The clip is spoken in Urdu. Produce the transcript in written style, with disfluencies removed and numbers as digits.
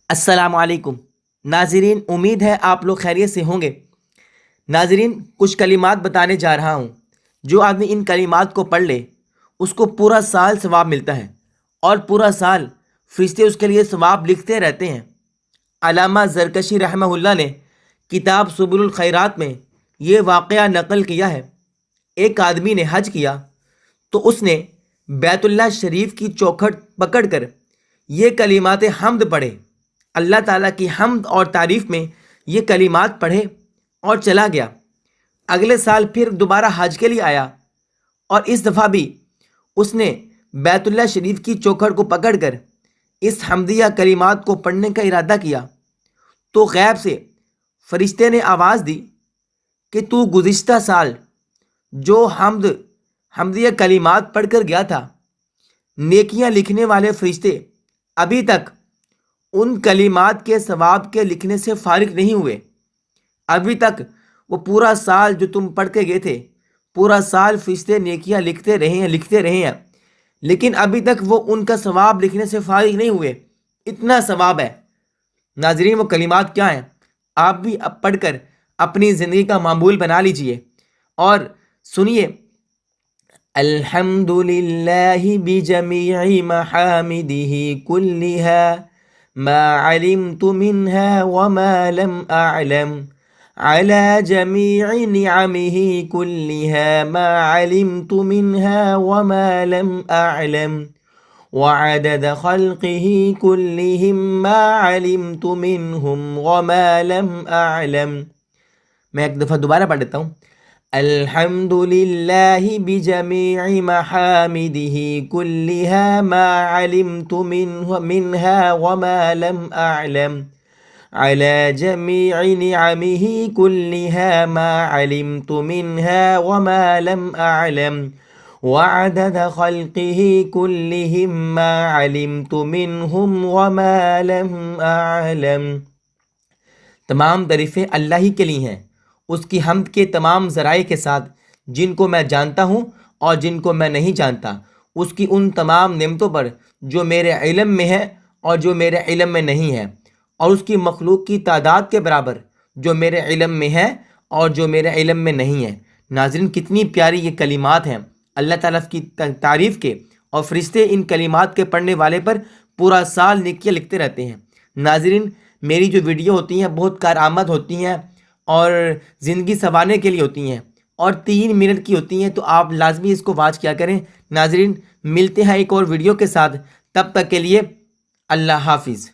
السلام علیکم ناظرین، امید ہے آپ لوگ خیریت سے ہوں گے۔ ناظرین، کچھ کلمات بتانے جا رہا ہوں۔ جو آدمی ان کلمات کو پڑھ لے اس کو پورا سال ثواب ملتا ہے، اور پورا سال فرشتے اس کے لیے ثواب لکھتے رہتے ہیں۔ علامہ زرکشی رحمہ اللہ نے کتاب سبل الخیرات میں یہ واقعہ نقل کیا ہے۔ ایک آدمی نے حج کیا تو اس نے بیت اللہ شریف کی چوکھٹ پکڑ کر یہ کلمات حمد پڑھے، اللہ تعالیٰ کی حمد اور تعریف میں یہ کلمات پڑھے اور چلا گیا۔ اگلے سال پھر دوبارہ حج کے لیے آیا، اور اس دفعہ بھی اس نے بیت اللہ شریف کی چوکھٹ کو پکڑ کر اس حمدیہ کلمات کو پڑھنے کا ارادہ کیا، تو غیب سے فرشتے نے آواز دی کہ تو گزشتہ سال جو حمدیہ کلمات پڑھ کر گیا تھا، نیکیاں لکھنے والے فرشتے ابھی تک ان کلمات کے ثواب کے لکھنے سے فارغ نہیں ہوئے۔ ابھی تک وہ پورا سال جو تم پڑھ کے گئے تھے، پورا سال فرشتے نیکیاں لکھتے رہے ہیں، لیکن ابھی تک وہ ان کا ثواب لکھنے سے فارغ نہیں ہوئے۔ اتنا ثواب ہے۔ ناظرین، وہ کلمات کیا ہیں؟ آپ بھی اب پڑھ کر اپنی زندگی کا معمول بنا لیجئے اور سنیے۔ الحمد للہ بجمیع محامدہ کلہا ما علمت منها وما لم أعلم على جميع نعمه كلها ما علمت منها وما لم أعلم وعدد خلقه كلهم ما علمت منهم وما لم أعلم۔ میں ایک دفعہ دوبارہ پڑھ دیتا ہوں۔ الحمد للہ بجمیع محامدہ کلہا ما علمت منها وما لم أعلم على جميع نعمه كلها ما علمت منها وما لم أعلم وعدد خلقه كلهم ما علمت منهم وما لم أعلم۔ تمام تعریفیں اللہ ہی کے لیے ہیں، اس کی حمد کے تمام ذرائع کے ساتھ، جن کو میں جانتا ہوں اور جن کو میں نہیں جانتا، اس کی ان تمام نعمتوں پر جو میرے علم میں ہے اور جو میرے علم میں نہیں ہے، اور اس کی مخلوق کی تعداد کے برابر جو میرے علم میں ہے اور جو میرے علم میں نہیں ہے۔ ناظرین، کتنی پیاری یہ کلمات ہیں اللہ تعالیٰ کی تعریف کے، اور فرشتے ان کلمات کے پڑھنے والے پر پورا سال نیکیاں لکھتے رہتے ہیں۔ ناظرین، میری جو ویڈیو ہوتی ہیں بہت کارآمد ہوتی ہیں اور زندگی سنوارنے کے لیے ہوتی ہیں، اور 3 منٹ کی ہوتی ہیں، تو آپ لازمی اس کو واچ کیا کریں۔ ناظرین، ملتے ہیں ایک اور ویڈیو کے ساتھ، تب تک کے لیے اللہ حافظ۔